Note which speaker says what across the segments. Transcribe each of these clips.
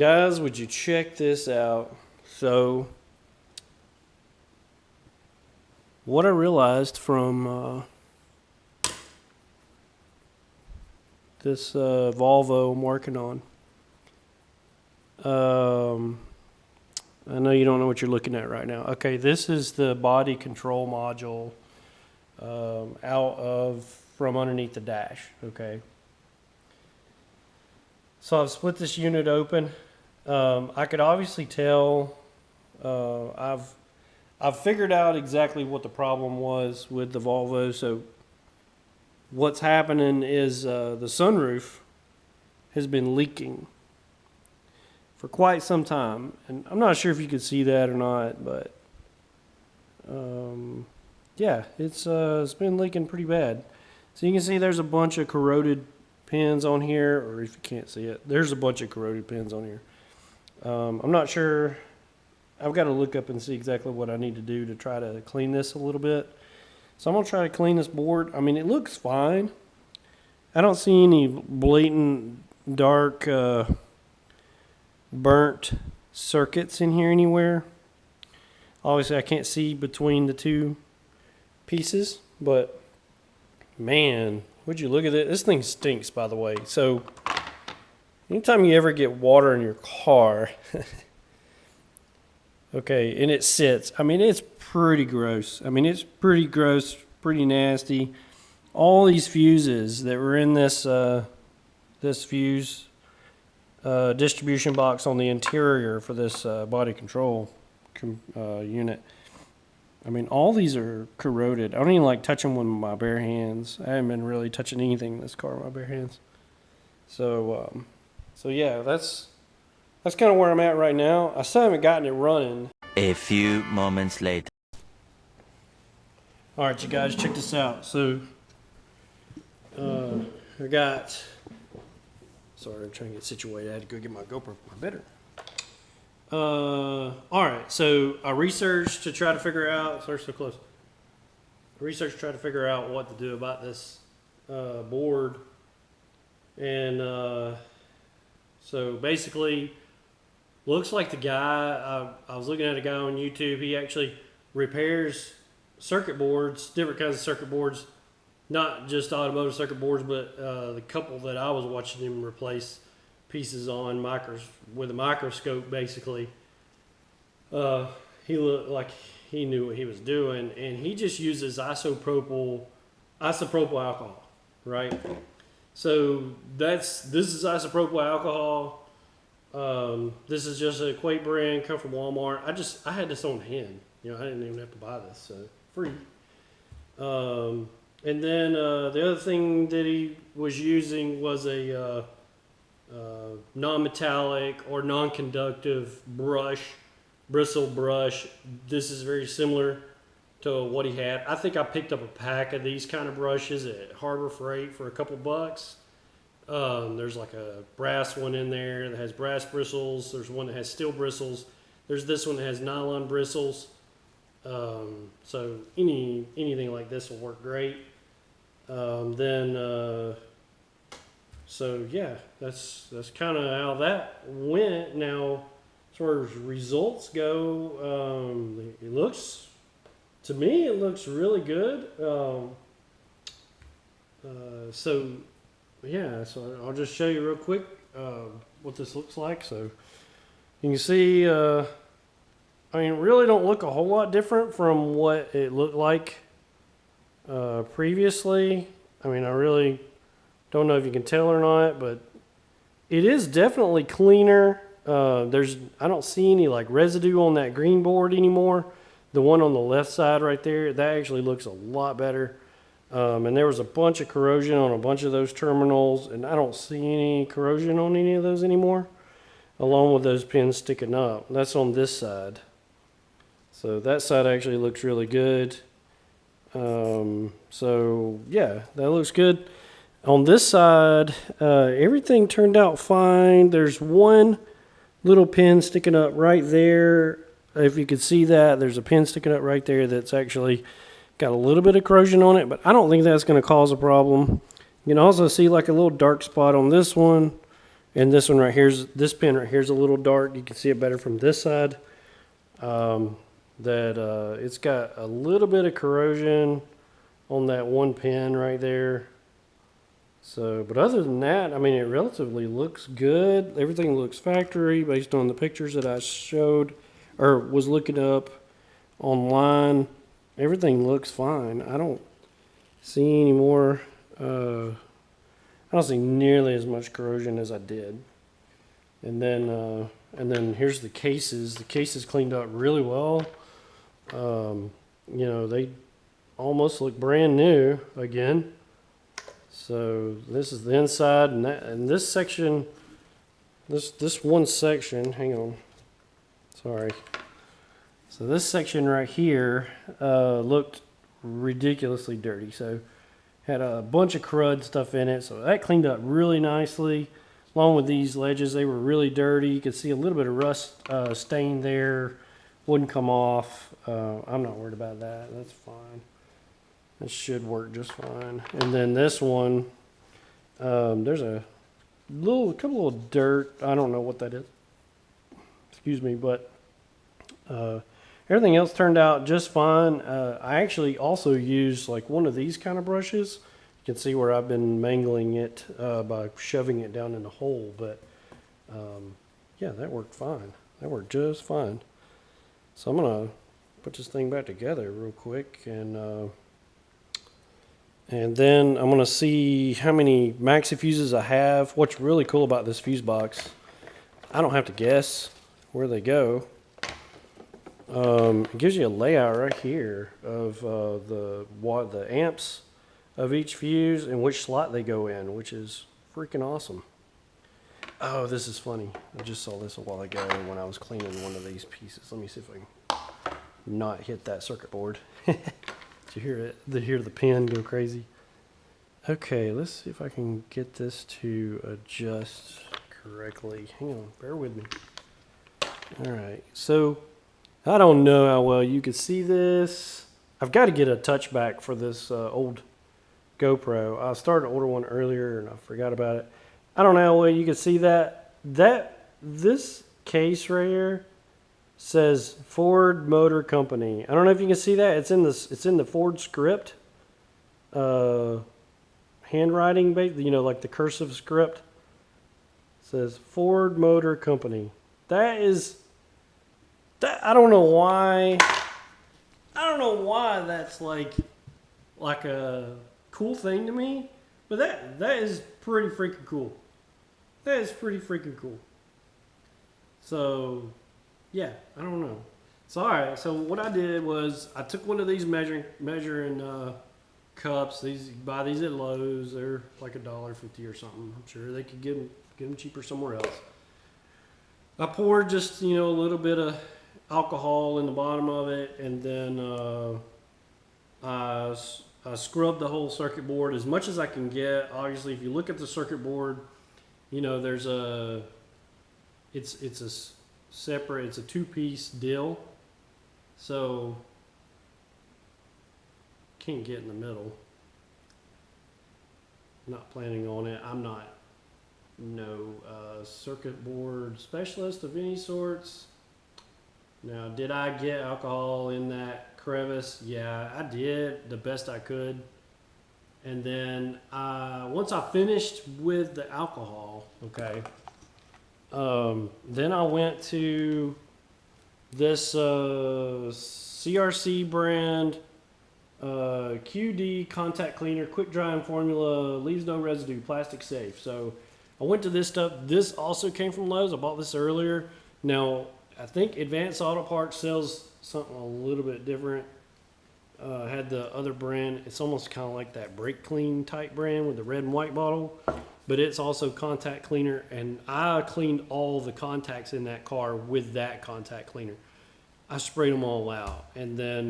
Speaker 1: Guys, would you check this out? So, what I realized from this Volvo I'm working on, I know you don't know what you're looking at right now. Okay, this is the body control module from underneath the dash, okay? So I've split this unit open. I could obviously tell, I've figured out exactly what the problem was with the Volvo. So what's happening is the sunroof has been leaking for quite some time. And I'm not sure if you could see that or not, but yeah, it's been leaking pretty bad. So you can see there's a bunch of corroded pins on here, or if you can't see it, there's a bunch of corroded pins on here. I'm not sure. I've got to look up and see exactly what I need to do to try to clean this a little bit. So I'm going to try to clean this board. I mean, it looks fine. I don't see any blatant dark burnt circuits in here anywhere. Obviously, I can't see between the two pieces, but man, would you look at it? This thing stinks, by the way. So anytime you ever get water in your car, okay, and it sits, I mean, it's pretty gross. I mean, it's pretty gross, pretty nasty. All these fuses that were in this this fuse distribution box on the interior for this body control unit, I mean, all these are corroded. I don't even like touching them with my bare hands. I haven't been really touching anything in this car with my bare hands. So, so yeah, that's kind of where I'm at right now. I still haven't gotten it running.
Speaker 2: A few moments later.
Speaker 1: All right, you guys, check this out. So, I got. Sorry, I'm trying to get situated. I had to go get my GoPro, my better. All right, so I researched to try to figure out. Sorry, so close. I researched to try to figure out what to do about this board, and so basically, looks like the guy. I was looking at a guy on YouTube. He actually repairs circuit boards, different kinds of circuit boards, not just automotive circuit boards, but the couple that I was watching him replace pieces on with a microscope, basically. He looked like he knew what he was doing, and he just uses isopropyl alcohol, right? So this is isopropyl alcohol. This is just a Quake brand, come from Walmart. I had this on hand. You know, I didn't even have to buy this, so free. And then the other thing that he was using was a non-metallic or non-conductive bristle brush. This is very similar to what he had. I think I picked up a pack of these kind of brushes at Harbor Freight for a couple bucks. There's like a brass one in there that has brass bristles. There's one that has steel bristles. There's this one that has nylon bristles. So anything like this will work great. So yeah, that's kind of how that went. Now, as far as results go, it looks, to me, it looks really good. So yeah, so I'll just show you real quick what this looks like. So you can see, I mean, really don't look a whole lot different from what it looked like previously. I mean, I really don't know if you can tell or not, but it is definitely cleaner. I don't see any like residue on that green board anymore. The one on the left side right there, that actually looks a lot better. And there was a bunch of corrosion on a bunch of those terminals, and I don't see any corrosion on any of those anymore, along with those pins sticking up. That's on this side. So that side actually looks really good. So yeah, that looks good. On this side, everything turned out fine. There's one little pin sticking up right there. If you could see that, there's a pin sticking up right there that's actually got a little bit of corrosion on it, but I don't think that's going to cause a problem. You can also see like a little dark spot on this one, And this one right here's, this pin right here is a little dark. You can see it better from this side. It's got a little bit of corrosion on that one pin right there. So, but other than that, I mean, it relatively looks good. Everything looks factory based on the pictures that I showed or was looking up online. Everything looks fine. I don't see any more, I don't see nearly as much corrosion as I did. And then here's the cases. The cases cleaned up really well. You know, they almost look brand new again. So this is the inside, and this section, this one section, hang on, sorry. So this section right here looked ridiculously dirty. So had a bunch of crud stuff in it. So that cleaned up really nicely. Along with these ledges, they were really dirty. You could see a little bit of rust stain there. Wouldn't come off. I'm not worried about that. That's fine. This should work just fine. And then this one, there's a couple of dirt. I don't know what that is. Excuse me, but everything else turned out just fine. I actually also used like one of these kind of brushes. You can see where I've been mangling it by shoving it down in the hole, but yeah, that worked fine. That worked just fine. So I'm gonna put this thing back together real quick, and then I'm gonna see how many maxi fuses I have. What's really cool about this fuse box, I don't have to guess where they go. It gives you a layout right here of the amps of each fuse and which slot they go in, which is freaking awesome. Oh, this is funny. I just saw this a while ago when I was cleaning one of these pieces. Let me see if I can not hit that circuit board. Did you hear it? Hear the pin go crazy? Okay, let's see if I can get this to adjust correctly. Hang on, bear with me. All right, so I don't know how well you can see this. I've got to get a touchback for this old GoPro. I started to order one earlier and I forgot about it. I don't know how well you can see that. This case right here says Ford Motor Company. I don't know if you can see that. It's in the Ford script. Handwriting, you know, like the cursive script. It says Ford Motor Company. That I don't know why. I don't know why that's like a cool thing to me, but that is pretty freaking cool. That is pretty freaking cool. So, yeah, I don't know. So, all right. So what I did was I took one of these measuring cups. You buy these at Lowe's. They're like $1.50 or something. I'm sure they could get them cheaper somewhere else. I poured just, you know, a little bit of alcohol in the bottom of it, and then I scrubbed the whole circuit board as much as I can get. Obviously, if you look at the circuit board, you know, there's it's a two-piece deal, so can't get in the middle. Not planning on it. I'm not no circuit board specialist of any sorts. Now, did I get alcohol in that crevice? Yeah, I did the best I could. And then once I finished with the alcohol, okay, then I went to this CRC brand QD contact cleaner, quick drying formula, leaves no residue, plastic safe. So I went to this stuff. This also came from Lowe's. I bought this earlier. Now, I think Advanced Auto Parts sells something a little bit different. Had the other brand. It's almost kind of like that Brake Clean type brand with the red and white bottle, but it's also contact cleaner, and I cleaned all the contacts in that car with that contact cleaner. I sprayed them all out, and then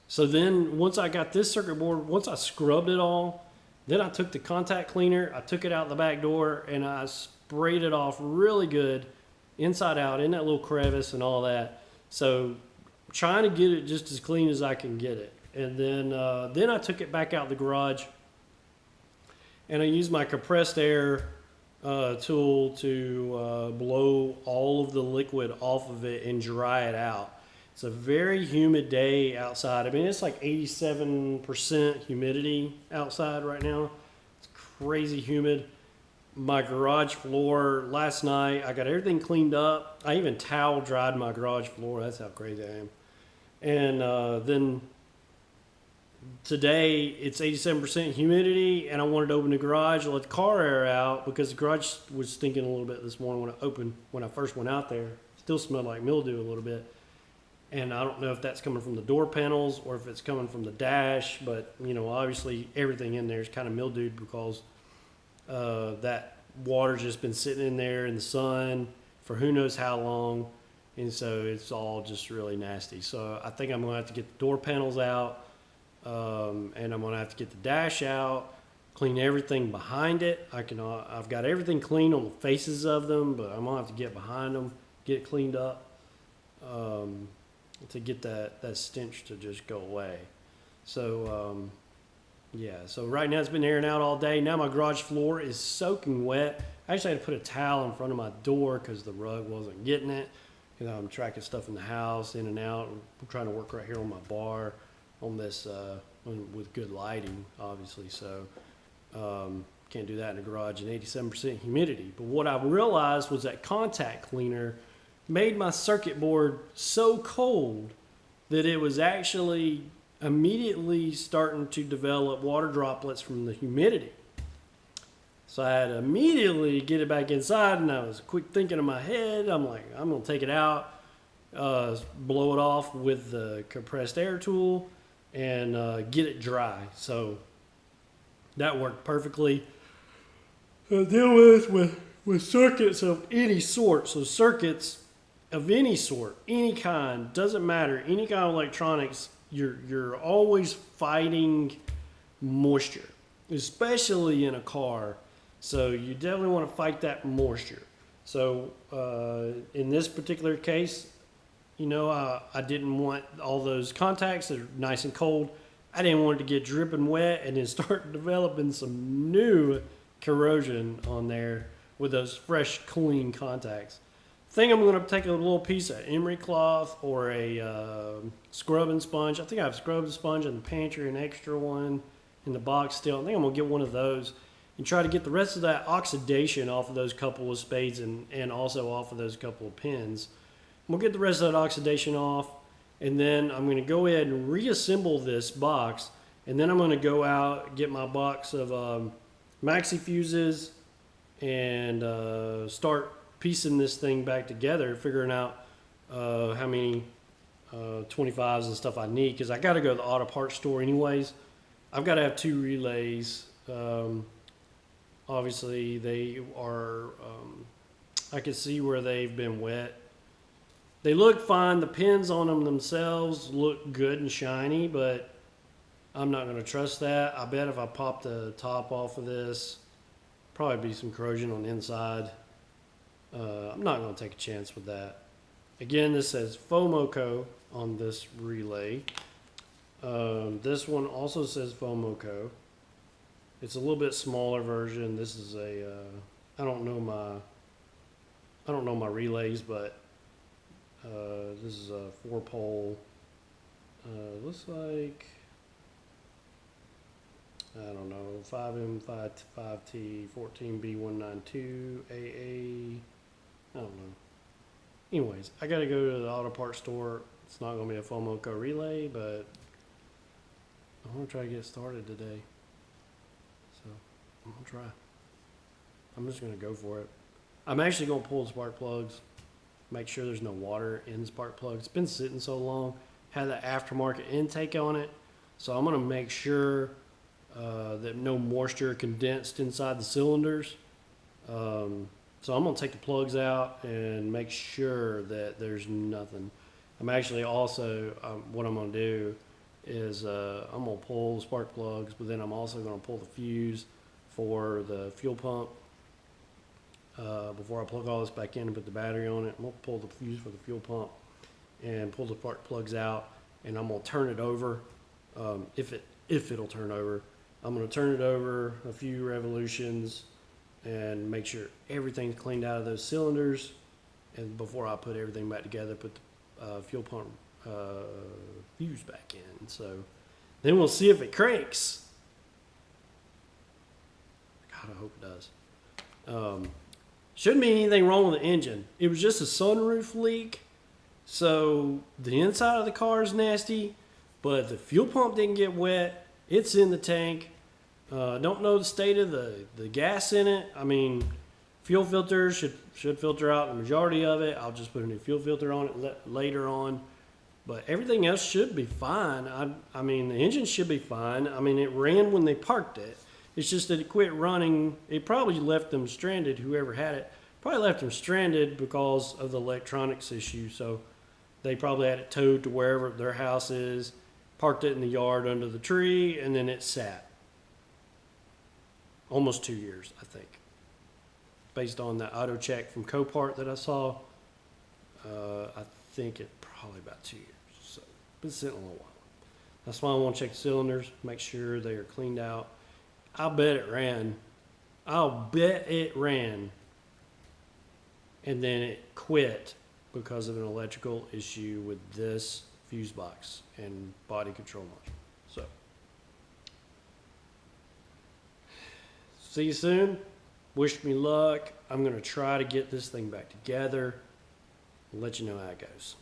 Speaker 1: so then once I got this circuit board, once I scrubbed it all, then I took the contact cleaner, I took it out the back door, and I sprayed it off really good inside out in that little crevice and all that. So trying to get it just as clean as I can get it. And then I took it back out the garage, and I used my compressed air tool to blow all of the liquid off of it and dry it out. It's a very humid day outside. I mean, it's like 87% humidity outside right now. It's crazy humid. My garage floor last night, I got everything cleaned up. I even towel dried my garage floor. That's how crazy I am. And then today it's 87% humidity, and I wanted to open the garage and let the car air out because the garage was stinking a little bit this morning when I first went out there. Still smelled like mildew a little bit. And I don't know if that's coming from the door panels or if it's coming from the dash, but obviously everything in there is kind of mildewed because that water's just been sitting in there in the sun for who knows how long, and so it's all just really nasty. So I think I'm gonna have to get the door panels out, and I'm gonna have to get the dash out, clean everything behind it. I've got everything clean on the faces of them, but I'm gonna have to get behind them, get it cleaned up, to get that stench to just go away. So yeah, so right now it's been airing out all day. Now my garage floor is soaking wet. I actually had to put a towel in front of my door because the rug wasn't getting it. I'm tracking stuff in the house, in and out. I'm trying to work right here on my bar on this with good lighting, obviously. So can't do that in the garage in 87% humidity. But what I realized was that contact cleaner made my circuit board so cold that it was actually immediately starting to develop water droplets from the humidity. So I had to immediately get it back inside, and I was quick thinking in my head, I'm like, I'm gonna take it out, blow it off with the compressed air tool, and get it dry. So that worked perfectly. Deal with circuits of any sort. So circuits of any sort, any kind, doesn't matter, any kind of electronics, you're always fighting moisture, especially in a car. So you definitely want to fight that moisture. So in this particular case, I didn't want all those contacts that are nice and cold. I didn't want it to get dripping wet and then start developing some new corrosion on there with those fresh, clean contacts. I think I'm going to take a little piece of emery cloth or a scrubbing sponge. I think I have a scrubbing sponge in the pantry, an extra one in the box still. I think I'm going to get one of those and try to get the rest of that oxidation off of those couple of spades and also off of those couple of pins. We'll get the rest of that oxidation off, and then I'm going to go ahead and reassemble this box, and then I'm going to go out, get my box of maxi fuses, and start piecing this thing back together, figuring out how many 25s and stuff I need, because I got to go to the auto parts store anyways. I've got to have 2 relays. Obviously, they are, I can see where they've been wet. They look fine. The pins on them themselves look good and shiny, but I'm not going to trust that. I bet if I pop the top off of this, probably be some corrosion on the inside. I'm not going to take a chance with that. Again, this says Fomoco on this relay. This one also says Fomoco. It's a little bit smaller version. This is a I don't know my relays, but this is a 4-pole. Looks like, I don't know, 5M, 5T, 14B192, AA. I don't know. Anyways, I got to go to the auto parts store. It's not going to be a Fomoco relay, but I want to try to get started today. So I'm going to try. I'm just going to go for it. I'm actually going to pull the spark plugs, make sure there's no water in the spark plug. It's been sitting so long, had the aftermarket intake on it. So I'm going to make sure that no moisture condensed inside the cylinders. So I'm going to take the plugs out and make sure that there's nothing. I'm actually also, what I'm going to do is I'm going to pull the spark plugs, but then I'm also going to pull the fuse for the fuel pump. Before I plug all this back in and put the battery on it, I'm going to pull the fuse for the fuel pump and pull the spark plugs out, and I'm going to turn it over. If it'll turn over, I'm going to turn it over a few revolutions and make sure everything's cleaned out of those cylinders. And before I put everything back together, put the fuel pump fuse back in. So then we'll see if it cranks. God, I hope it does. Shouldn't be anything wrong with the engine. It was just a sunroof leak. So the inside of the car is nasty, but the fuel pump didn't get wet. It's in the tank. Don't know the state of the gas in it. I mean, fuel filter should filter out the majority of it. I'll just put a new fuel filter on it later on. But everything else should be fine. I mean, the engine should be fine. I mean, it ran when they parked it. It's just that it quit running. It probably left them stranded, whoever had it. Probably left them stranded because of the electronics issue. So they probably had it towed to wherever their house is, parked it in the yard under the tree, and then it sat. Almost 2 years, I think. Based on that auto check from Copart that I saw, I think it probably about 2 years. So it's sitting a little while. That's why I want to check the cylinders, make sure they are cleaned out. I'll bet it ran. And then it quit because of an electrical issue with this fuse box and body control module. So, see you soon. Wish me luck. I'm going to try to get this thing back together. I'll let you know how it goes.